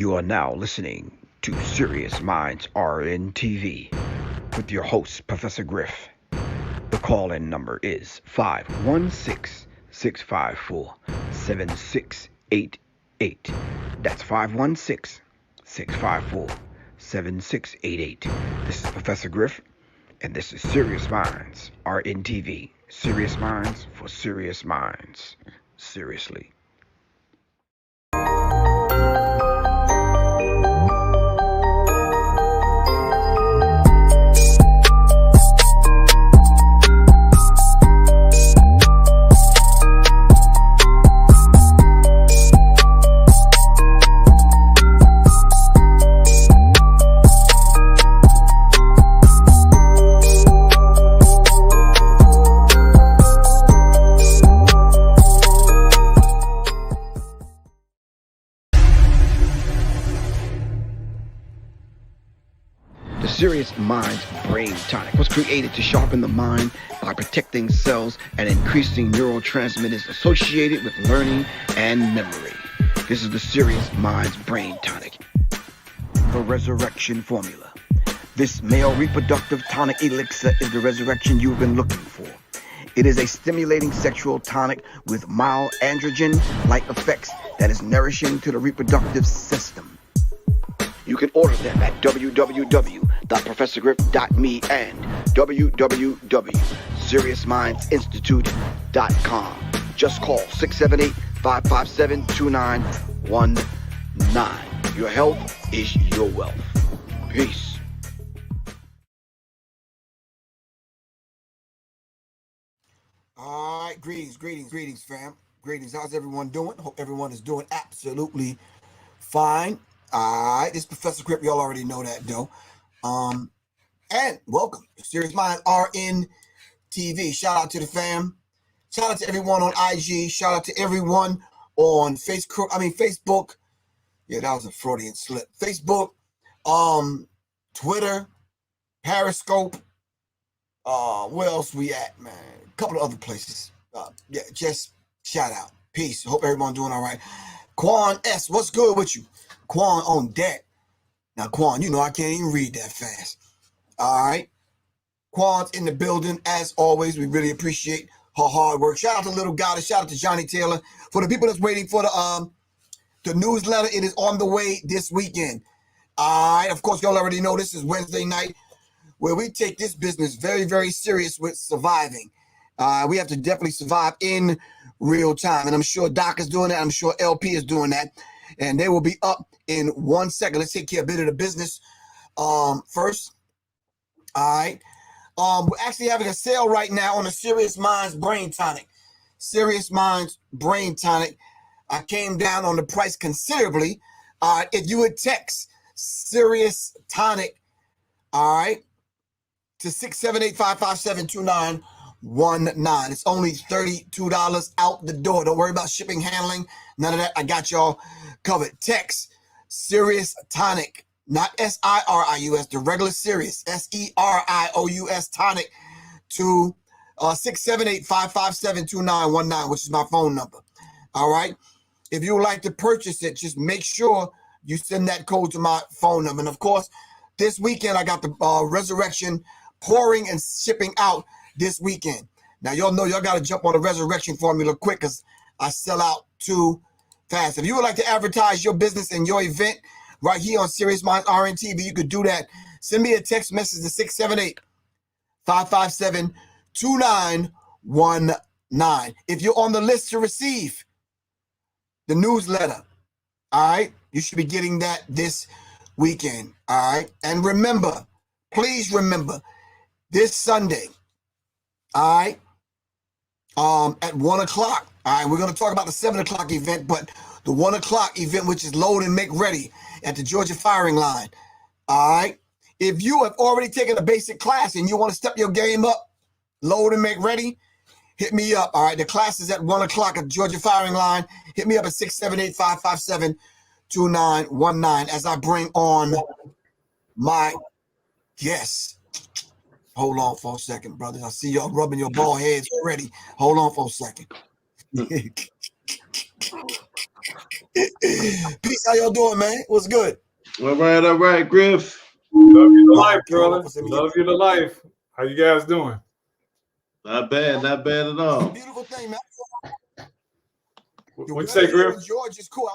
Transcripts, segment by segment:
You are now listening to Serious Minds RNTV with your host, Professor Griff. The call-in number is 516-654-7688. That's 516-654-7688. This is Professor Griff, and this is Serious Minds RNTV. Serious Minds for Serious Minds. Seriously. Serious Minds Brain Tonic was created to sharpen the mind by protecting cells and increasing neurotransmitters associated with learning and memory. This is the Serious Minds Brain Tonic. The Resurrection Formula. This male reproductive tonic elixir is the resurrection you've been looking for. It is a stimulating sexual tonic with mild androgen-like effects that is nourishing to the reproductive system. You can order them at www.professorgriff.me and www.seriousmindsinstitute.com. Just call 678-557-2919. Your health is your wealth. Peace. All right, greetings, fam. Greetings. How's everyone doing? Hope everyone is doing absolutely fine. All right, this is Professor Griff. Y'all already know that, though. And welcome to Serious Minds RNTV. Shout out to the fam. Shout out to everyone on IG. Shout out to everyone on Facebook. Yeah, that was a Freudian slip. Facebook, Twitter, Periscope. Where else we at, man? A couple of other places. Yeah, just shout out. Peace. Hope everyone doing all right. Quan S, what's good with you? Quan on deck. Now, Quan, you know I can't even read that fast. All right. Quan's in the building. As always, we really appreciate her hard work. Shout out to Little Goddess. Shout out to Johnny Taylor. For the people that's waiting for the newsletter, it is on the way this weekend. All right. Of course, y'all already know this is Wednesday night, where we take this business very, very serious with surviving. We have to definitely survive in real time. And I'm sure Doc is doing that. I'm sure LP is doing that. And they will be up in 1 second. Let's take care of a bit of the business first. All right. We're actually having a sale right now on the Serious Minds Brain Tonic. Serious Minds Brain Tonic. I came down on the price considerably. If you would text Serious Tonic, all right, to 678-557-2919. It's only $32 out the door. Don't worry about shipping, handling, none of that. I got y'all covered. Text Serious Tonic, not SIRIUS, the regular Serious, SERIOUS Tonic to 678-557-2919, which is my phone number. All right. If you would like to purchase it, just make sure you send that code to my phone number. And of course, this weekend I got the Resurrection pouring and shipping out this weekend. Now, y'all know y'all got to jump on the Resurrection formula quick because I sell out too fast. If you would like to advertise your business and your event right here on Serious Minds RNTV, you could do that. Send me a text message to 678-557-2919. If you're on the list to receive the newsletter, all right, you should be getting that this weekend, all right? And remember, please remember, this Sunday, all right, at 1 o'clock. All right, we're going to talk about the 7 o'clock event, but the 1 o'clock event, which is load and make ready at the Georgia firing line. All right. If you have already taken a basic class and you want to step your game up, load and make ready, hit me up. All right. The class is at 1 o'clock at the Georgia firing line. Hit me up at 678-557-2919 as I bring on my guests. Hold on for a second, brothers. I see y'all rubbing your bald heads already. Hold on for a second. Peace. How y'all doing, man? What's good? All right, Griff. Love you to life, brother. Love you to life. How you guys doing? Not bad at all. It's a beautiful thing, man. What'd you say, Griff? In Georgia is cool.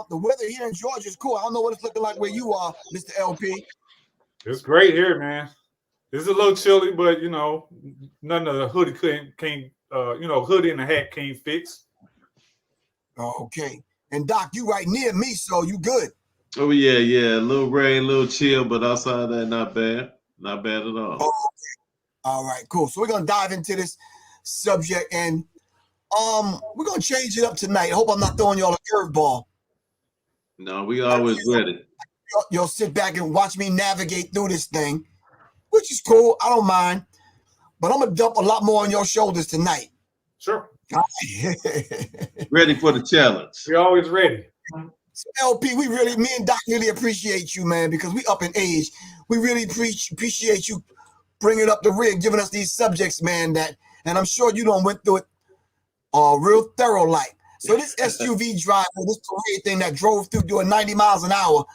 The weather here in Georgia is cool. I don't know what it's looking like where you are, Mr. LP. It's great here, man. It's a little chilly, but you know, none of the hoodie hoodie and the hat can't fix. Okay. And Doc, you right near me, so you good. Oh yeah. A little rain, a little chill, but outside of that, not bad. Not bad at all. Oh, okay. All right, cool. So we're gonna dive into this subject, and we're gonna change it up tonight. I hope I'm not throwing y'all a curveball. No, we always ready. You'll sit back and watch me navigate through this thing, which is cool. I don't mind, but I'm gonna dump a lot more on your shoulders tonight. Sure. Ready for the challenge. We're always ready. So LP, me and Doc really appreciate you, man, because we up in age. We really appreciate you bringing up the rear, giving us these subjects, man, and I'm sure you don't went through it real thorough like. So this SUV driver, this parade thing that drove through doing 90 miles an hour,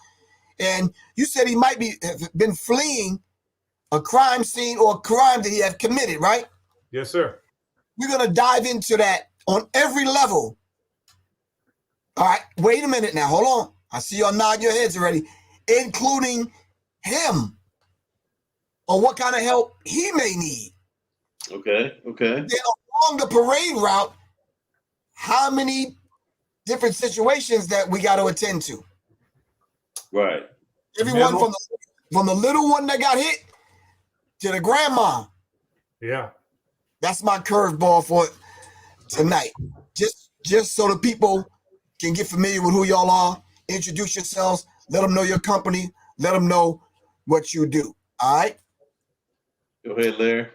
and you said he might have been fleeing a crime scene or a crime that he had committed, right? Yes, sir. We're going to dive into that on every level. All right, wait a minute now. Hold on. I see y'all nod your heads already, including him, on what kind of help he may need. Okay. Then along the parade route, how many different situations that we got to attend to? Right. Everyone from the little one that got hit to the grandma. Yeah. That's my curveball for tonight. Just so the people can get familiar with who y'all are, introduce yourselves, let them know your company, let them know what you do. All right? Go ahead, Larry.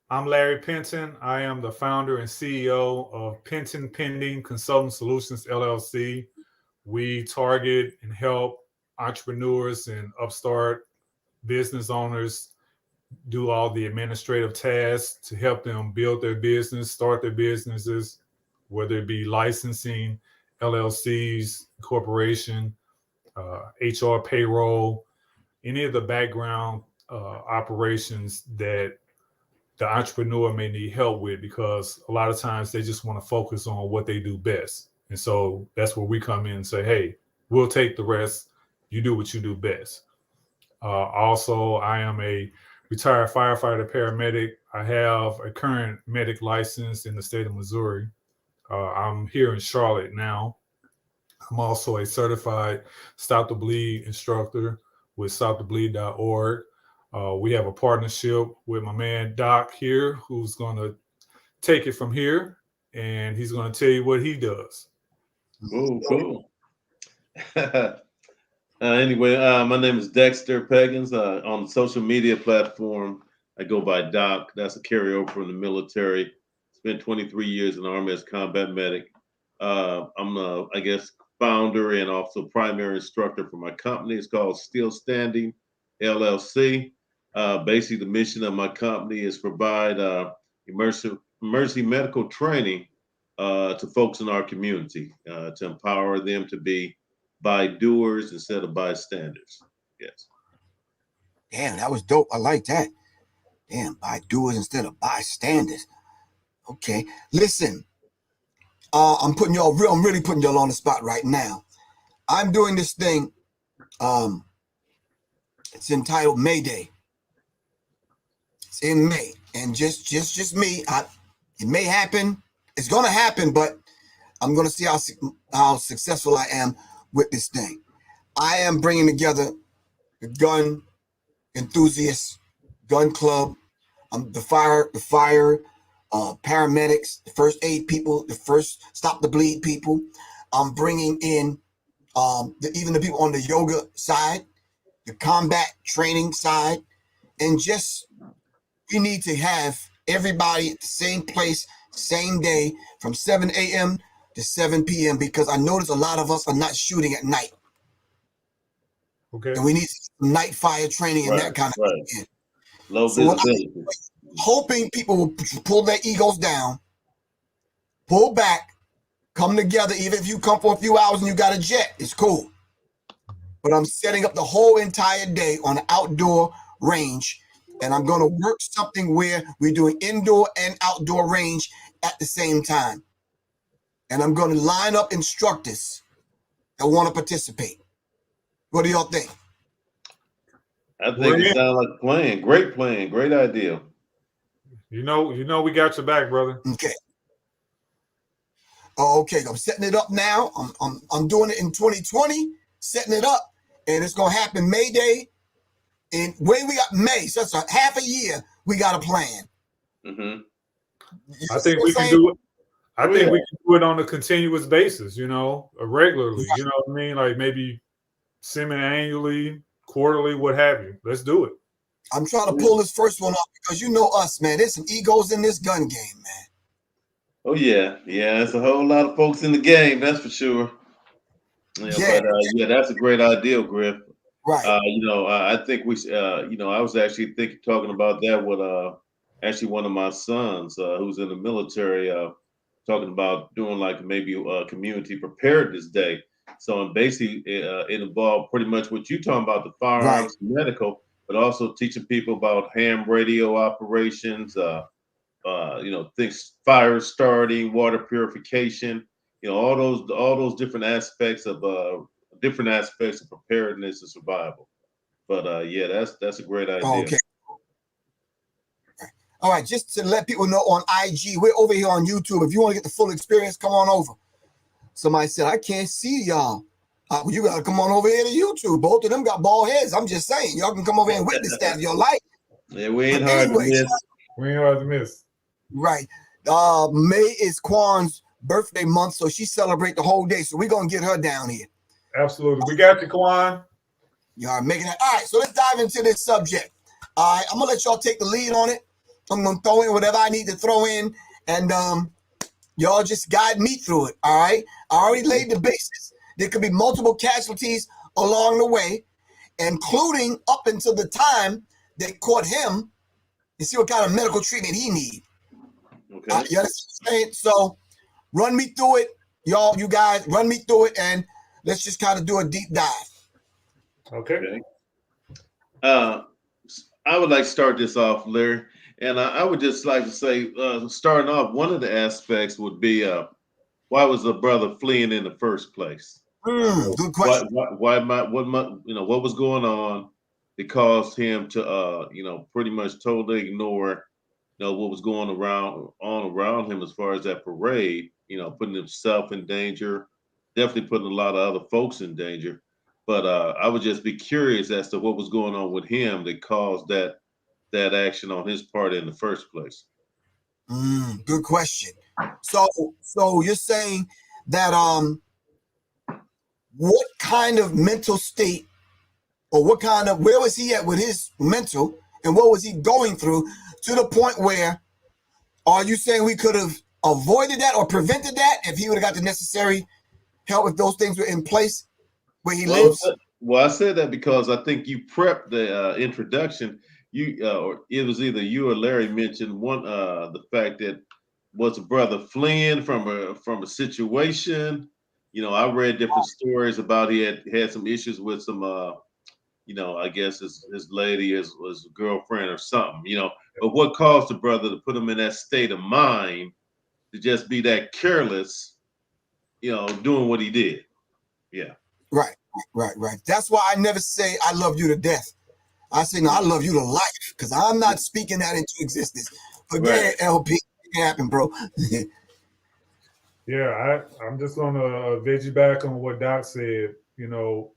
I'm Larry Penton. I am the founder and CEO of Penton Pending Consulting Solutions, LLC. We target and help entrepreneurs and upstart business owners do all the administrative tasks to help them build their business, start their businesses, whether it be licensing, LLCs, corporation, HR, payroll, any of the background operations that the entrepreneur may need help with, because a lot of times they just want to focus on what they do best. And so that's where we come in and say, hey, we'll take the rest. You do what you do best. Also, I am a retired firefighter paramedic. I have a current medic license in the state of Missouri. I'm here in Charlotte now. I'm also a certified Stop the Bleed instructor with stopthebleed.org. We have a partnership with my man Doc here, who's going to take it from here, and he's going to tell you what he does. Cool. Anyway, my name is Dexter Peggins. On the social media platform, I go by Doc. That's a carryover from the military. Spent 23 years in the Army as combat medic. I'm founder and also primary instructor for my company. It's called Still Standing LLC. Basically, the mission of my company is provide emergency medical training to folks in our community to empower them to be by doers instead of bystanders. Yes. Damn, that was dope. I like that. Damn, by doers instead of bystanders. Okay, listen. I'm really putting y'all on the spot right now. I'm doing this thing. It's entitled Mayday. It's in May, and just me. It may happen. It's gonna happen, but I'm gonna see how successful I am with this thing. I am bringing together the gun enthusiasts, gun club, the fire, paramedics, the first aid people, the first stop the bleed people. I'm bringing in even the people on the yoga side, the combat training side, and we need to have everybody at the same place, same day, from 7 a.m. to 7 p.m. because I notice a lot of us are not shooting at night. Okay. And we need night fire training and that kind of thing. Low visibility. Hoping people will pull their egos down, pull back, come together. Even if you come for a few hours and you got a jet, it's cool. But I'm setting up the whole entire day on an outdoor range, and I'm going to work something where we're doing indoor and outdoor range at the same time. And I'm going to line up instructors that want to participate. What do y'all think? I think it sounds like a plan. Great plan. Great idea. You know, we got your back, brother. Okay. Oh, okay. I'm setting it up now. I'm doing it in 2020, setting it up, and it's gonna happen Mayday. And when we got May, so that's a half a year. We got a plan. Mm-hmm. I think we can do it. I think we can do it on a continuous basis. You know, regularly. You know what I mean? Like maybe semi-annually, quarterly, what have you. Let's do it. I'm trying to pull this first one up because you know us, man. There's some egos in this gun game, man. Oh yeah, there's a whole lot of folks in the game, that's for sure. Yeah, but that's a great idea, Griff. Right. I think we, I was actually talking about that with actually one of my sons who's in the military, talking about doing like maybe a community preparedness day. So and basically, it involved pretty much what you talking about, the firearms, medical, but also teaching people about ham radio operations. Things, fire starting, water purification, all those different aspects of preparedness and survival. But that's a great idea. Oh, okay. All right, just to let people know on IG, we're over here on YouTube. If you want to get the full experience, come on over. Somebody said, I can't see y'all. Well, you got to come on over here to YouTube. Both of them got bald heads. I'm just saying, y'all can come over here and witness that if you like. Yeah, we ain't hard to miss. We ain't hard to miss. Right. May is Quan's birthday month, so she celebrate the whole day. So we're going to get her down here. Absolutely. We got you, Quan. Y'all making that. All right, so let's dive into this subject. All right, I'm going to let y'all take the lead on it. I'm going to throw in whatever I need to throw in, and y'all just guide me through it, all right? I already laid the basis. There could be multiple casualties along the way, including up until the time they caught him and see what kind of medical treatment he needs. Okay. You understand what I'm saying? So run me through it. You guys, run me through it, and let's just kind of do a deep dive. Okay. I would like to start this off, Larry. And I would just like to say, starting off, one of the aspects would be why was the brother fleeing in the first place? Good question. What was going on that caused him to, pretty much totally ignore, what was going around him as far as that parade, putting himself in danger, definitely putting a lot of other folks in danger. But I would just be curious as to what was going on with him that caused that action on his part in the first place. Good question. So you're saying that what kind of mental state or where was he at with his mental and what was he going through to the point where, are you saying we could have avoided that or prevented that if he would have got the necessary help if those things were in place where he lives? Well, I said that because I think you prepped the introduction. Or it was either you or Larry mentioned the fact that was a brother fleeing from a situation. I read different stories about he had some issues with some I guess his lady, his girlfriend or something, but what caused the brother to put him in that state of mind to just be that careless, doing what he did? Yeah. Right. That's why I never say I love you to death. I say, no, I love you to life because I'm not speaking that into existence. Forget it, LP. It can happen, bro. Yeah, I'm just going to veggie back on what Doc said. You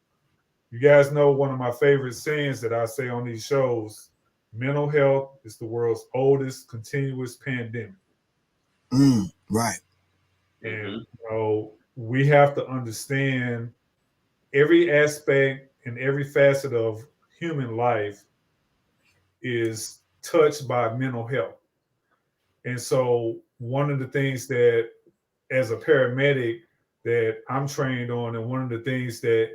guys know one of my favorite sayings that I say on these shows: mental health is the world's oldest continuous pandemic. Right. And we have to understand every aspect and every facet of human life is touched by mental health. And so one of the things that as a paramedic that I'm trained on, and one of the things that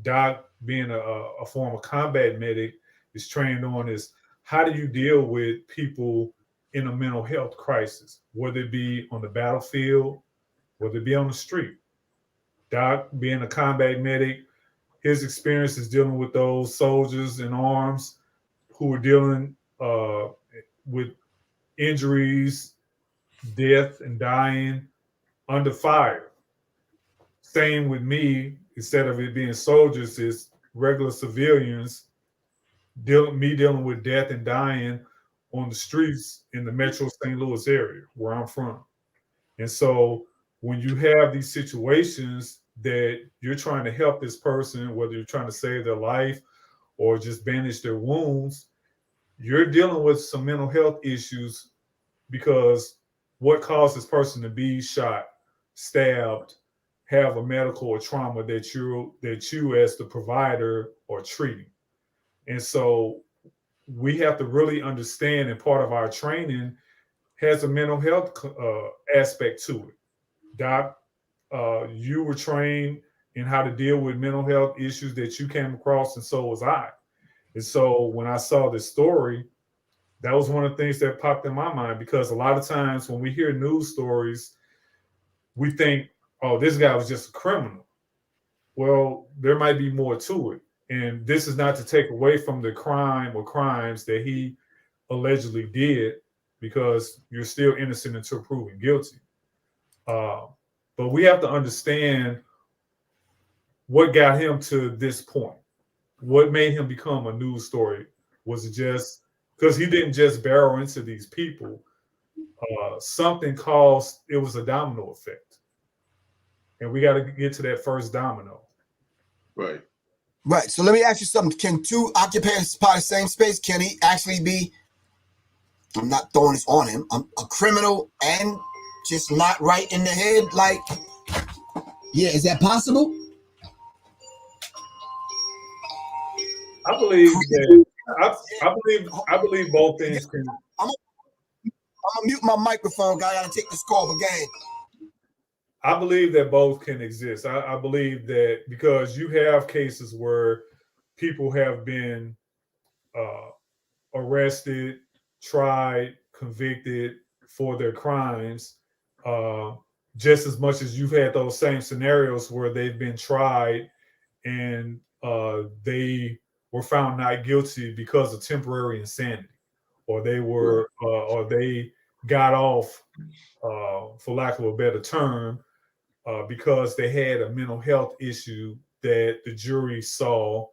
Doc, being a former combat medic, is trained on is how do you deal with people in a mental health crisis, whether it be on the battlefield, whether it be on the street. Doc, being a combat medic, his experience is dealing with those soldiers in arms who are dealing with injuries, death, and dying under fire. Same with me, instead of it being soldiers, it's regular civilians dealing with death and dying on the streets in the Metro St. Louis area where I'm from. And so when you have these situations that you're trying to help this person, whether you're trying to save their life or just bandage their wounds, you're dealing with some mental health issues, because what caused this person to be shot, stabbed, have a medical or trauma that you as the provider are treating. And so we have to really understand, and part of our training has a mental health aspect to it. Doc, you were trained in how to deal with mental health issues that you came across, and so was I. And so when I saw this story, that was one of the things that popped in my mind, because a lot of times when we hear news stories, we think, oh, this guy was just a criminal. Well, there might be more to it. And this is not to take away from the crime or crimes that he allegedly did, because you're still innocent until proven guilty. But we have to understand what got him to this point. What made him become a news story? Was it just because he didn't just barrel into these people? Something caused, it was a domino effect. And we got to get to that first domino. Right. Right. So let me ask you something. Can two occupants occupy the same space? Can he actually be, I'm not throwing this on him, a criminal and just not right in the head? Like, yeah, is that possible? I believe that I believe both things can. I'm gonna mute my microphone, guy. I gotta take this call again. I believe that both can exist. I believe that because you have cases where people have been arrested, tried, convicted for their crimes, just as much as you've had those same scenarios where they've been tried and they were found not guilty because of temporary insanity, or they were, or they got off, for lack of a better term, because they had a mental health issue that the jury saw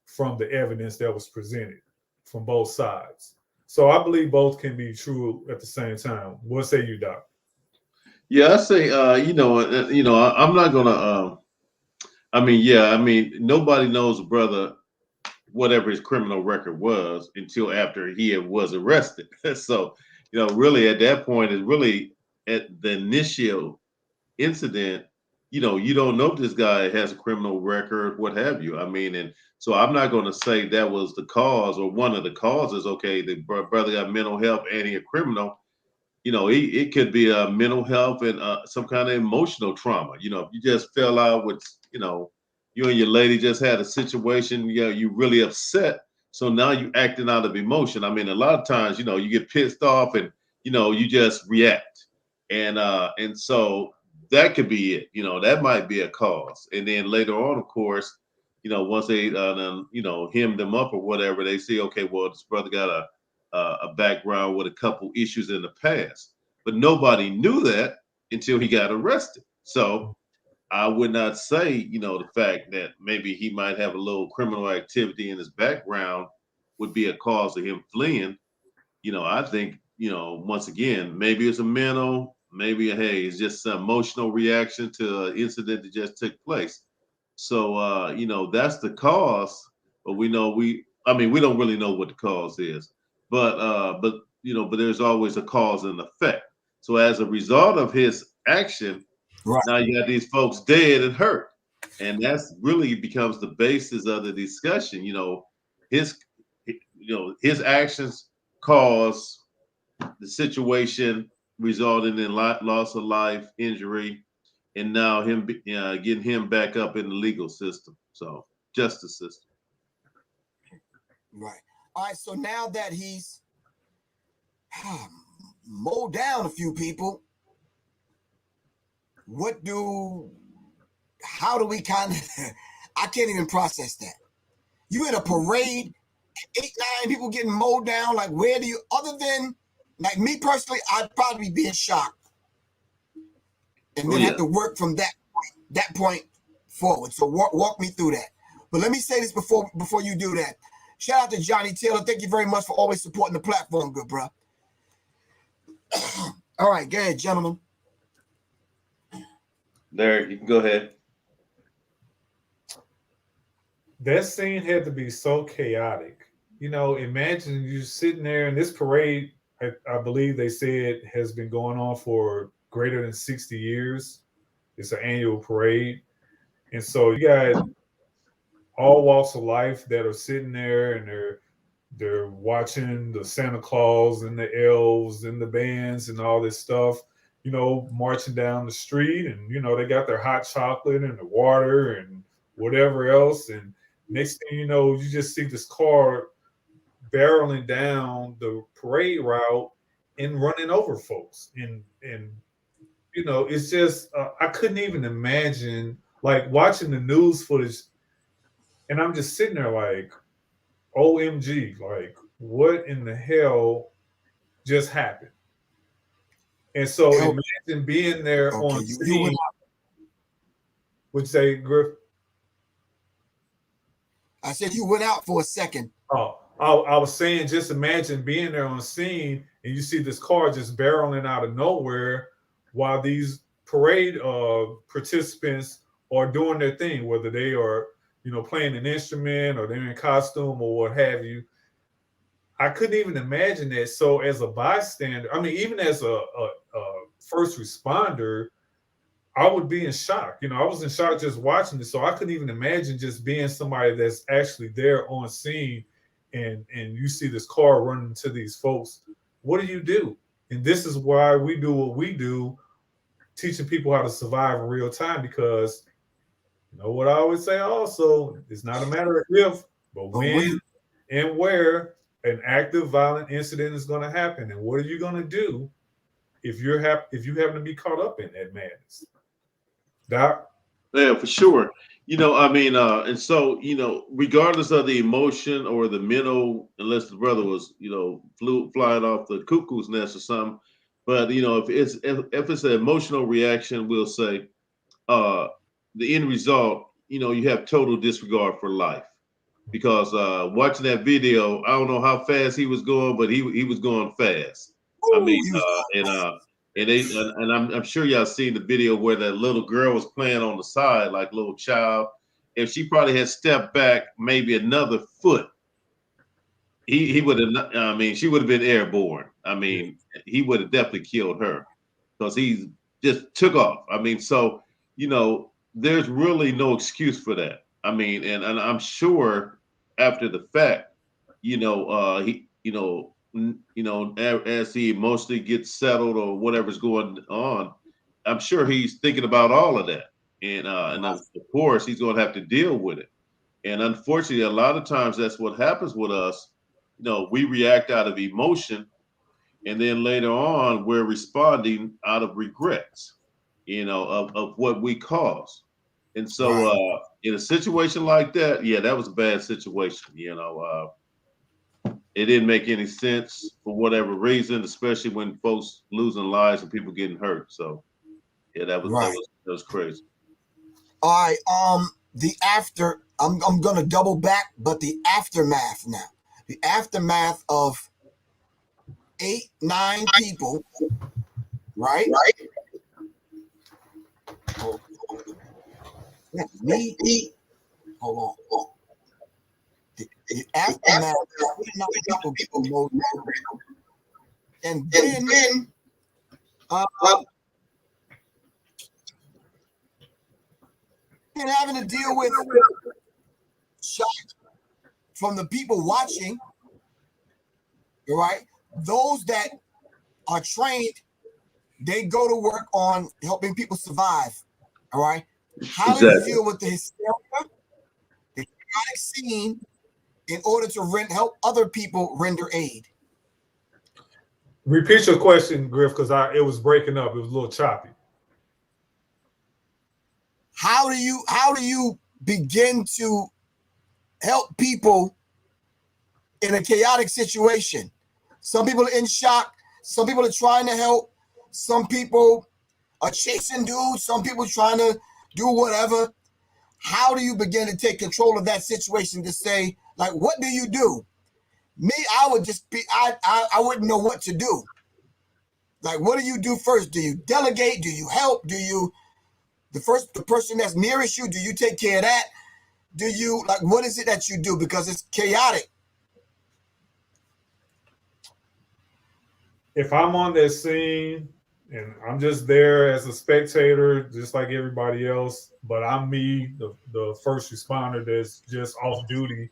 from the evidence that was presented from both sides. So I believe both can be true at the same time. What say you, Doc? Yeah, I say, I'm not gonna. Nobody knows a brother whatever his criminal record was until after he was arrested. So, really at that point is really at the initial incident, you don't know if this guy has a criminal record, what have you. I mean, and so I'm not going to say that was the cause or one of the causes. Okay, the brother got mental health and he a criminal. It could be a mental health and some kind of emotional trauma. If you just fell out with, you and your lady just had a situation, you really upset. So now you acting out of emotion. I mean, a lot of times, you get pissed off and, you just react. And so that could be it. That might be a cause. And then later on, of course, once they, hem them up or whatever, they say, okay, well, this brother got a background with a couple issues in the past, but nobody knew that until he got arrested. So I would not say, the fact that maybe he might have a little criminal activity in his background would be a cause of him fleeing. I think, once again, maybe it's a mental, maybe, hey, it's just an emotional reaction to an incident that just took place. So, that's the cause, but we don't really know what the cause is. But there's always a cause and effect. So as a result of his action, Right. now you got these folks dead and hurt. And that's really becomes the basis of the discussion. His his actions cause the situation resulting in loss of life, injury, and now him getting him back up in the legal system. So justice system. Right. All right. So now that he's mowed down a few people, how do we kind of, I can't even process that. You in a parade, 8, 9 people getting mowed down. Like, where do you, other than, like me personally, I'd probably be in shock. And then have to work from that point forward. So walk me through that. But let me say this before you do that. Shout out to Johnny Taylor. Thank you very much for always supporting the platform, good bro. All right, go ahead, gentlemen. Derek, you can go ahead. That scene had to be so chaotic. You know, imagine you sitting there in this parade. I believe they said has been going on for greater than 60 years. It's an annual parade. And so you got all walks of life that are sitting there and they're watching the Santa Claus and the elves and the bands and all this stuff, you know, marching down the street. And, you know, they got their hot chocolate and the water and whatever else. And next thing you know, you just see this car barreling down the parade route and running over folks. And you know, it's just, I couldn't even imagine, like, watching the news footage. And I'm just sitting there like, OMG, like, what in the hell just happened? And so imagine being there on scene. Would you say, Griff? I said you went out for a second. Oh, I was saying, just imagine being there on scene and you see this car just barreling out of nowhere while these parade participants are doing their thing, whether they are, you know, playing an instrument or they're in costume or what have you. I couldn't even imagine that. So as a bystander, I mean, even as a first responder, I would be in shock. You know, I was in shock just watching this. So I couldn't even imagine just being somebody that's actually there on scene and you see this car running into these folks. What do you do? And this is why we do what we do, teaching people how to survive in real time, because you know what I always say also, it's not a matter of if, but when and where an active violent incident is going to happen. And what are you going to do if you happen to be caught up in that madness? Doc? Yeah, for sure. You know, I mean, and so, you know, regardless of the emotion or the mental, unless the brother was, you know, flying off the cuckoo's nest or something, but you know, if it's an emotional reaction, we'll say, the end result, you know, you have total disregard for life, because watching that video, I don't know how fast he was going, but he was going fast. I mean, I'm sure y'all seen the video where that little girl was playing on the side like a little child. If she probably had stepped back maybe another foot, he would have. I mean, she would have been airborne. I mean, he would have definitely killed her because he just took off. I mean, so you know, there's really no excuse for that. I mean, and I'm sure after the fact, you know, as he emotionally gets settled or whatever's going on, I'm sure he's thinking about all of that, and of course he's going to have to deal with it. And unfortunately, a lot of times that's what happens with us. You know, we react out of emotion, and then later on we're responding out of regrets, you know, of what we caused. And so in a situation like that, yeah, that was a bad situation. You know, it didn't make any sense for whatever reason, especially when folks losing lives and people getting hurt. So yeah, that was crazy. All right. The after, I'm gonna double back, but the aftermath now. The aftermath of 8, 9 people, right? Hold on. Me. Hold on. The aftermath of 9 people mowed down. And then and having to deal with shock from the people watching, all right? Those that are trained, they go to work on helping people survive, all right? How do you deal with the hysteria, the chaotic scene, in order to help other people render aid? Repeat your question, Griff, because it was breaking up. It was a little choppy. How do you begin to help people in a chaotic situation? Some people are in shock. Some people are trying to help. Some people are chasing dudes. Some people trying to do whatever. How do you begin to take control of that situation to say, like, what do you do? Me, I would just be, I wouldn't know what to do. Like, what do you do first? Do you delegate? Do you help? Do you, the person that's nearest you, do you take care of that? Do you, like, what is it that you do? Because it's chaotic. If I'm on that scene and I'm just there as a spectator, just like everybody else, but I'm me, the first responder that's just off duty,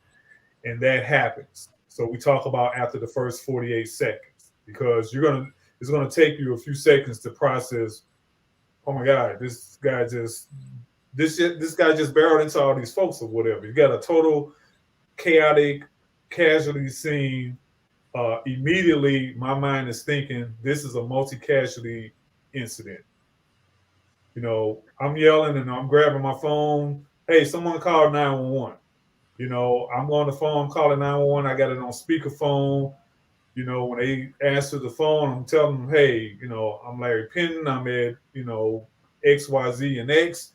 and that happens. So we talk about after the first 48 seconds, because it's gonna take you a few seconds to process. Oh my God, this guy just barreled into all these folks or whatever. You got a total chaotic casualty scene. Immediately my mind is thinking this is a multi-casualty incident. You know, I'm yelling and I'm grabbing my phone. Hey, someone call 911. You know, I'm on the phone calling 911. I got it on speakerphone. You know, when they answer the phone, I'm telling them, hey, you know, I'm Larry Penton. I'm at, you know, X, Y, Z, and X.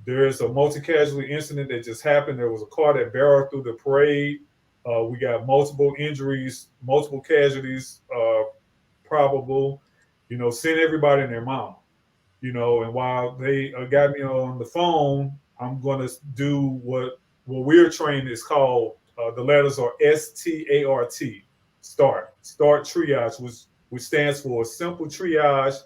There's a multi-casualty incident that just happened. There was a car that barreled through the parade. We got multiple injuries, multiple casualties, probable. You know, send everybody and their mom. You know, and while they got me on the phone, I'm going to do what we're trained is called, the letters are START, start triage, which stands for simple triage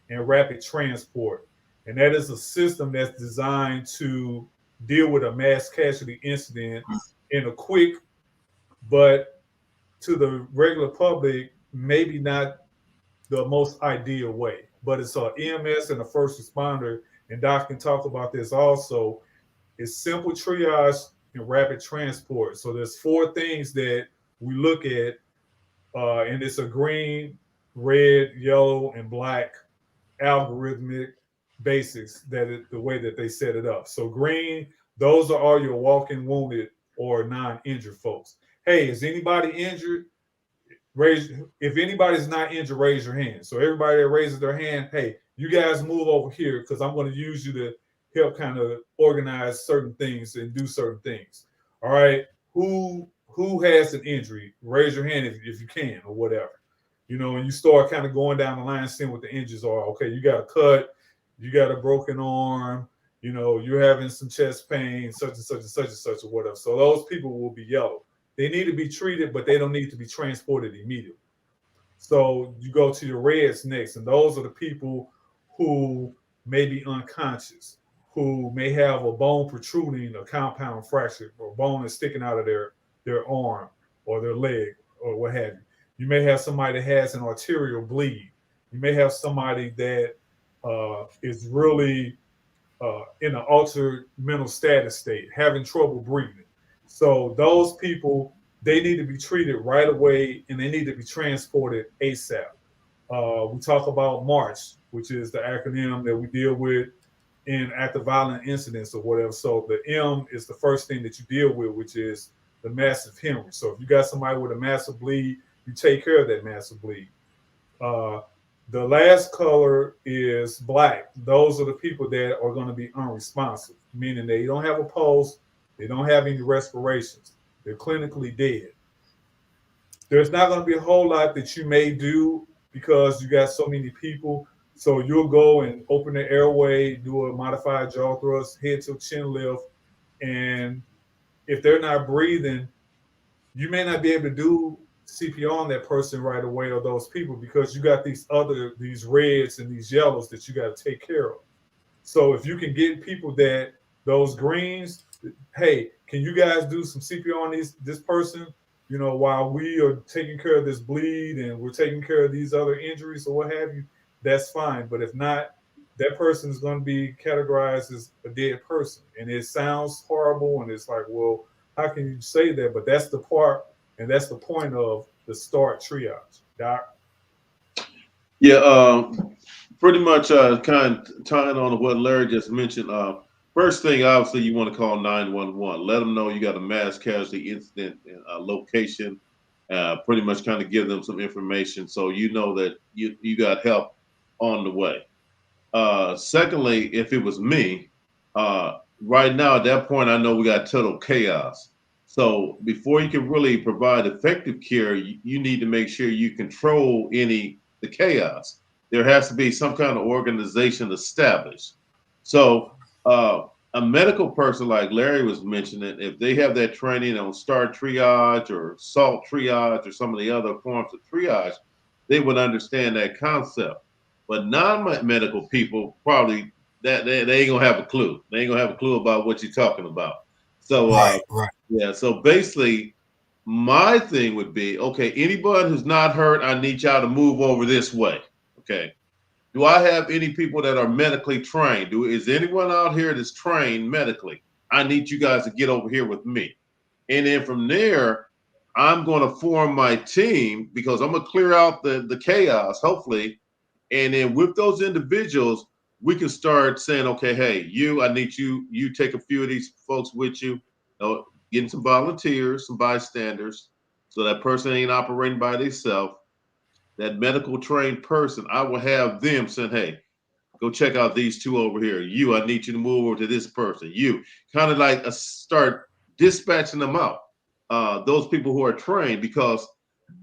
and rapid transport. And that is a system that's designed to deal with a mass casualty incident in a quick, but to the regular public, maybe not the most ideal way. But it's an EMS and a first responder, and Doc can talk about this also. It's simple triage and rapid transport. So there's 4 things that we look at, and it's a green, red, yellow, and black algorithmic basics the way that they set it up. So green, those are all your walking wounded or non-injured folks. Hey, is anybody injured? If anybody's not injured, raise your hand. So everybody that raises their hand, hey, you guys move over here because I'm going to use you to help kind of organize certain things and do certain things. All right, who has an injury? Raise your hand if you can or whatever. You know, and you start kind of going down the line, seeing what the injuries are. Okay, you got a cut, you got a broken arm, you know, you're having some chest pain, such and such and such and such or whatever. So those people will be yellow. They need to be treated, but they don't need to be transported immediately. So you go to your reds next, and those are the people who may be unconscious, who may have a bone protruding, a compound fracture, or bone is sticking out of their arm or their leg or what have you. You may have somebody that has an arterial bleed. You may have somebody that is really in an altered mental status state, having trouble breathing. So those people, they need to be treated right away, and they need to be transported ASAP. We talk about MARCH, which is the acronym that we deal with in active violent incidents or whatever. So the M is the first thing that you deal with, which is the massive hemorrhage. So if you got somebody with a massive bleed, you take care of that massive bleed. The last color is black. Those are the people that are going to be unresponsive, meaning they don't have a pulse, they don't have any respirations, they're clinically dead. There's not going to be a whole lot that you may do because you got so many people. So you'll go and open the airway, do a modified jaw thrust, head to chin lift, and if they're not breathing, you may not be able to do CPR on that person right away or those people because you got these reds and these yellows that you got to take care of. So if you can get people that those greens, hey, can you guys do some CPR on this person? You know, while we are taking care of this bleed and we're taking care of these other injuries or what have you, that's fine. But if not, that person is going to be categorized as a dead person. And it sounds horrible. And it's like, well, how can you say that? But that's the part, and that's the point of the START triage. Doc? Yeah, pretty much kind of tying on to what Larry just mentioned. First thing, obviously, you want to call 911. Let them know you got a mass casualty incident location. Pretty much kind of give them some information so you know that you got help on the way. Secondly, if it was me, right now at that point, I know we got total chaos. So before you can really provide effective care, you need to make sure you control the chaos. There has to be some kind of organization established. So a medical person like Larry was mentioning, if they have that training on STAR triage or SALT triage or some of the other forms of triage, they would understand that concept. But non-medical people probably they ain't gonna have a clue. They ain't gonna have a clue about what you're talking about. So right. yeah. So basically, my thing would be, okay, anybody who's not hurt, I need y'all to move over this way. Okay. Do I have any people that are medically trained? Is anyone out here that's trained medically? I need you guys to get over here with me. And then from there, I'm going to form my team because I'm going to clear out the chaos, hopefully. And then with those individuals, we can start saying, okay, hey, I need you take a few of these folks with you, getting some volunteers, some bystanders, so that person ain't operating by themselves. That medical trained person, I will have them saying, hey, go check out these two over here. I need you to move over to this person. You kind of like start dispatching them out. Those people who are trained, because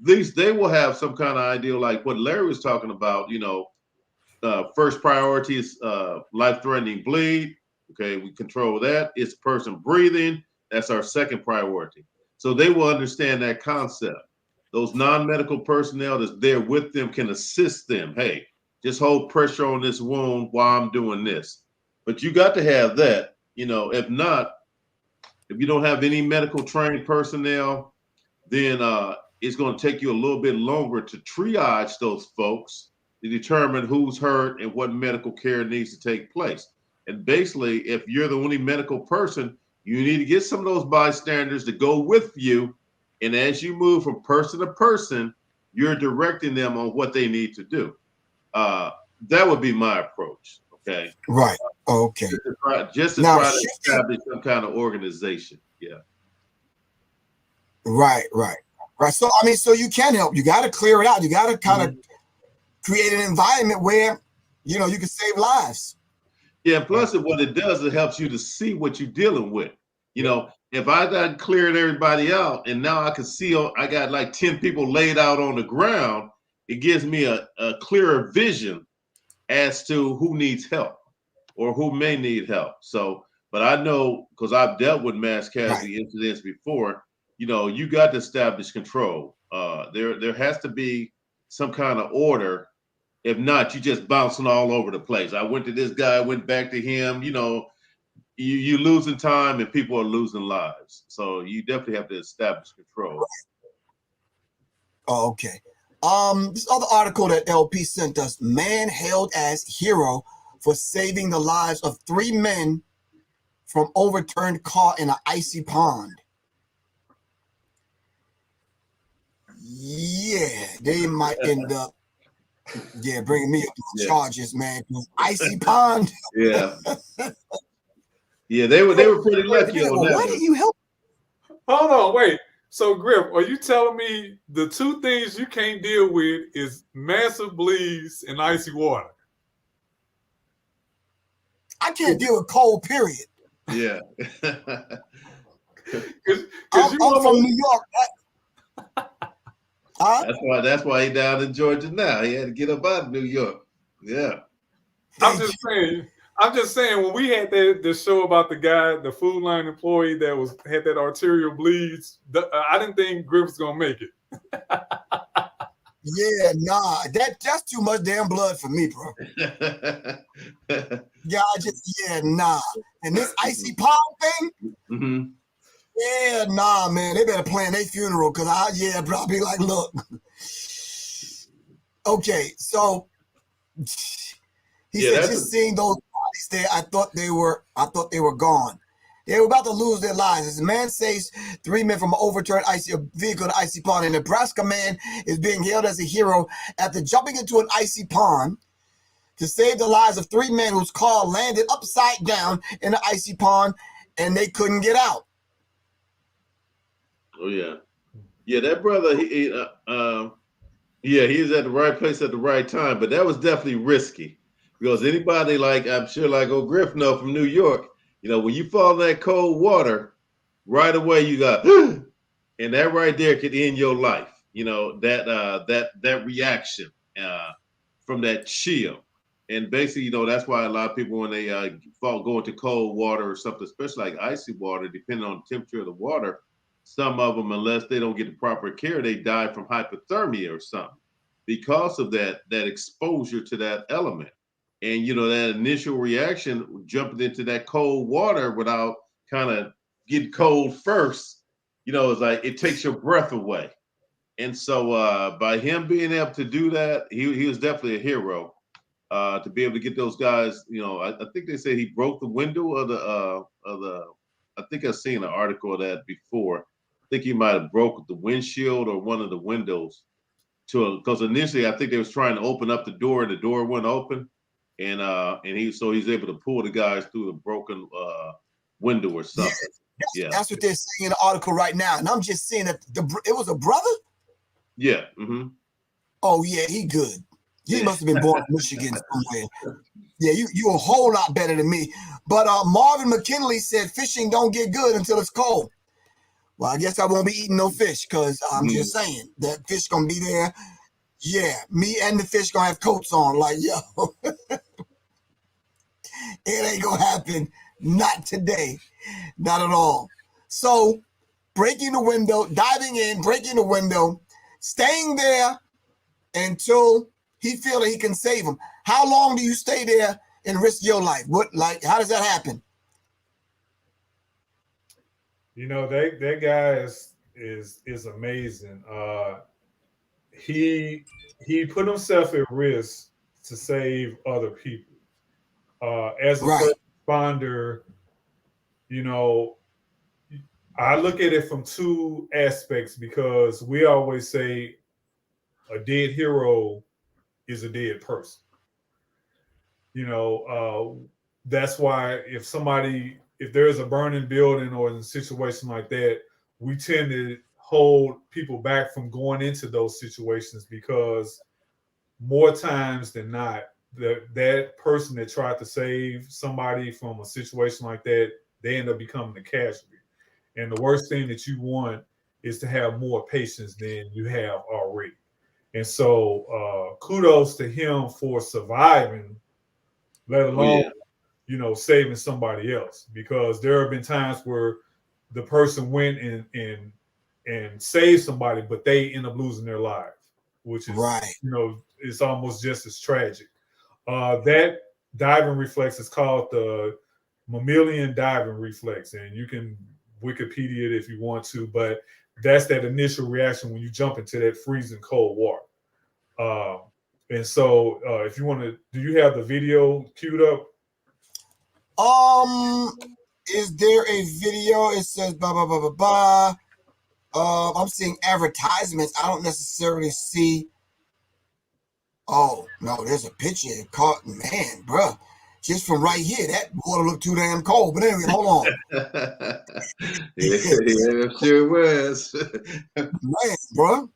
they will have some kind of idea like what Larry was talking about, first priority is life-threatening bleed. Okay, we control that. It's person breathing. That's our second priority. So they will understand that concept. Those non-medical personnel that's there with them can assist them. Hey, just hold pressure on this wound while I'm doing this. But you got to have that. If not, if you don't have any medical trained personnel, then it's going to take you a little bit longer to triage those folks to determine who's hurt and what medical care needs to take place. And basically, if you're the only medical person, you need to get some of those bystanders to go with you. And as you move from person to person, you're directing them on what they need to do. That would be my approach. Okay. Right. Okay. Just to try to establish some kind of organization. Yeah. Right. So, so you can help. You got to clear it out. You got to kind of create an environment where, you can save lives. Yeah. Plus, what it does, it helps you to see what you're dealing with. If I got cleared everybody out and now I can see, I got like 10 people laid out on the ground, it gives me a clearer vision as to who needs help or who may need help. So, but I know, because I've dealt with mass casualty incidents before, you got to establish control. There has to be some kind of order. If not, you just bouncing all over the place. I went to this guy, went back to him, you losing time and people are losing lives. So you definitely have to establish control. Oh, okay. This other article that LP sent us, man hailed as hero for saving the lives of 3 men from overturned car in an icy pond. Yeah, they might end up bringing me up to charges, man. Icy pond. Yeah. Yeah, they were pretty lucky on that. Why did you help? Hold on, wait. So, Griff, are you telling me the 2 things you can't deal with is massive bleeds and icy water? I can't deal with cold, period. Yeah. I'm from New York. That's why he's down in Georgia now. He had to get up out of New York. Yeah. I'm just saying, when we had the show about the guy, the Food Line employee that had that arterial bleeds, I didn't think Griff was gonna make it. Yeah, nah, that's too much damn blood for me, bro. Nah. And this icy pond thing, yeah, nah, man, they better plan their funeral because bro, I'll be like, look, okay, so he said just seeing those bodies there, I thought they were gone. They were about to lose their lives. As a man saves 3 men from an overturned vehicle to icy pond. A Nebraska man is being hailed as a hero after jumping into an icy pond to save the lives of 3 men whose car landed upside down in the icy pond and they couldn't get out. Oh yeah, yeah. That brother, he was at the right place at the right time. But that was definitely risky because anybody like I'm sure like old Griff know from New York, when you fall in that cold water, right away you got, and that right there could end your life. That reaction from that chill. And basically, that's why a lot of people, when they go into cold water or something, especially like icy water, depending on the temperature of the water, some of them, unless they don't get the proper care, they die from hypothermia or something because of that exposure to that element. And, that initial reaction, jumping into that cold water without kind of getting cold first, it's like it takes your breath away. And so by him being able to do that, he was definitely a hero. To be able to get those guys, I think they say he broke the window of the. I think I've seen an article of that before. I think he might have broke the windshield or one of the windows because initially I think they was trying to open up the door and the door wouldn't open, and he's able to pull the guys through the broken window or something. Yeah, that's what they're saying in the article right now, and I'm just saying that it was a brother. Yeah. Mm-hmm. Oh yeah, he good. He must have been born in Michigan somewhere. Yeah, you a whole lot better than me. But Marvin McKinley said fishing don't get good until it's cold. Well, I guess I won't be eating no fish because I'm just saying that fish gonna be there. Yeah, me and the fish gonna have coats on. Like, yo, it ain't gonna happen. Not today. Not at all. So breaking the window, diving in, breaking the window, staying there until he feel that he can save him. How long do you stay there and risk your life? How does that happen? That guy is amazing. He put himself at risk to save other people. As a first responder, I look at it from 2 aspects because we always say a dead hero is a dead person. That's why if there's a burning building or in a situation like that, we tend to hold people back from going into those situations because more times than not, that person that tried to save somebody from a situation like that, they end up becoming the casualty. And the worst thing that you want is to have more patients than you have already. And so kudos to him for surviving, let alone, saving somebody else. Because there have been times where the person went and saved somebody, but they end up losing their lives, which is, it's almost just as tragic. That diving reflex is called the mammalian diving reflex, and you can Wikipedia it if you want to, but that's that initial reaction when you jump into that freezing cold water. And so if you want to, do you have the video queued up? Is there a video? It says blah blah blah blah blah. I'm seeing advertisements. I don't necessarily see. Oh no, there's a picture. Caught, man, bro. Just from right here, that water looked too damn cold. But anyway, hold on. Yeah, sure was. Man, bro.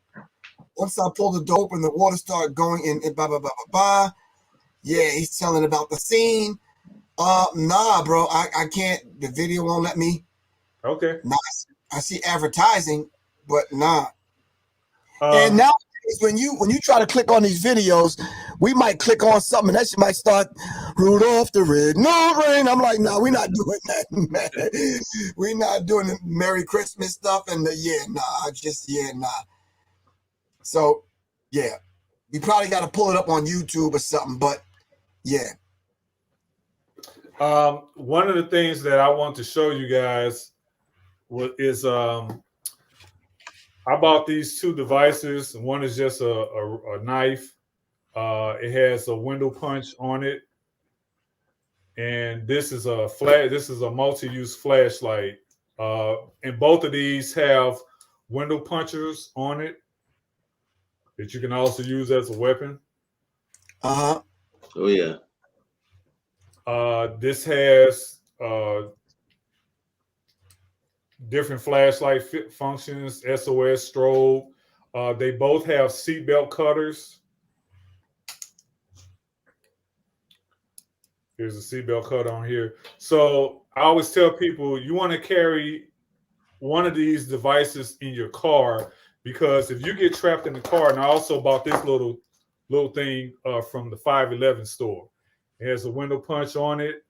Once I pulled the door open, the water started going in. Blah blah blah blah blah. Yeah, he's telling about the scene. Nah, bro, I can't. The video won't let me. Okay. Nah, I see advertising, but nah. And now, when you try to click on these videos, we might click on something that might start Rudolph the Red-Nosed Reindeer. I'm like, nah, we're not doing that, man. We're not doing the Merry Christmas stuff and nah. So, yeah, we probably got to pull it up on YouTube or something, but yeah. One of the things that I want to show you guys is I bought these 2 devices. One is just a knife. It has a window punch on it, and this is a multi-use flashlight. And both of these have window punchers on it that you can also use as a weapon. Uh-huh. Oh yeah. This has different flashlight functions, SOS, strobe. They both have seatbelt cutters. Here's a seatbelt cutter on here. So I always tell people you want to carry one of these devices in your car, because if you get trapped in the car, and I also bought this little thing from the 511 store. It has a window punch on it,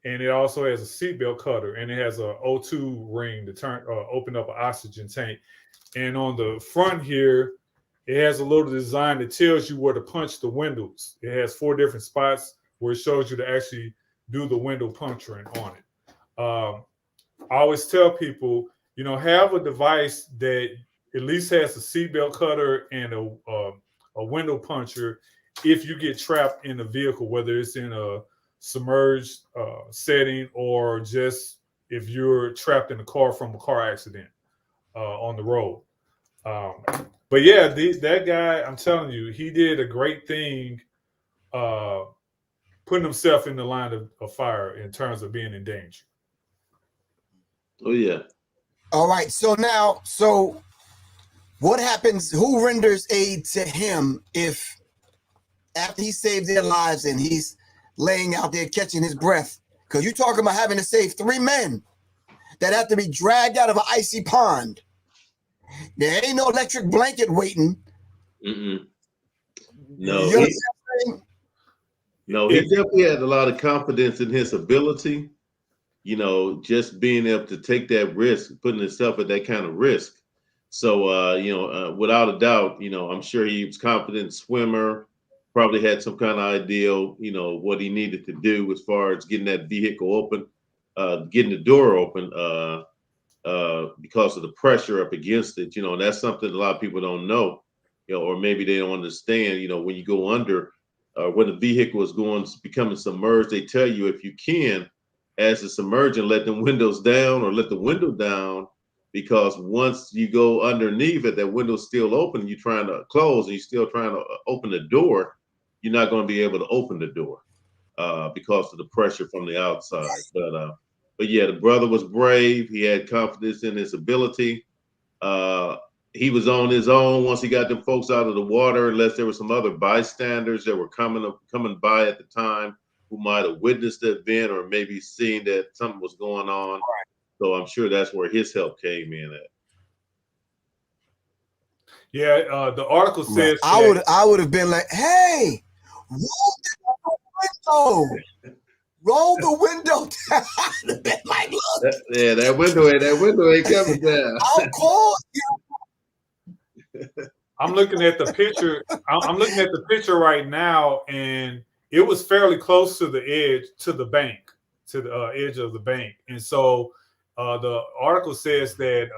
and it also has a seatbelt cutter, and it has a O2 ring to turn open up an oxygen tank. And on the front here, it has a little design that tells you where to punch the windows. It has 4 different spots where it shows you to actually do the window puncturing on it. I always tell people, you know, have a device that at least has a seatbelt cutter and a window puncher if you get trapped in a vehicle, whether it's in a submerged setting or just if you're trapped in a car from a car accident on the road. But yeah, that guy, I'm telling you, he did a great thing putting himself in the line of fire in terms of being in danger. Oh yeah. All right. So now, what happens? Who renders aid to him if after he saved their lives and he's laying out there catching his breath? Because you're talking about having to save 3 men that have to be dragged out of an icy pond. There ain't no electric blanket waiting. No, You know what I'm saying? No, he definitely had a lot of confidence in his ability. You know, just being able to take that risk, putting himself at that kind of risk. So, without a doubt, I'm sure he was a confident swimmer, probably had some kind of idea, what he needed to do as far as getting that vehicle open, getting the door open because of the pressure up against it. And that's something a lot of people don't know, or maybe they don't understand, when you go under, when the vehicle is becoming submerged, they tell you if you can, as it's submerging, let the windows down or let the window down, because once you go underneath it, that window's still open, you're trying to close and you're still trying to open the door, you're not going to be able to open the door because of the pressure from the outside. But yeah, the brother was brave. He had confidence in his ability. He was on his own once he got them folks out of the water, unless there were some other bystanders that were coming by at the time who might have witnessed the event or maybe seen that something was going on. Right. So I'm sure that's where his help came in at. Yeah, the article says I would have been like, hey, roll the window down. Like, look. That window ain't coming down. I'll call you. I'm looking at the picture. I'm looking at the picture right now, and it was fairly close to the edge, to the bank, to the edge of the bank. And so the article says that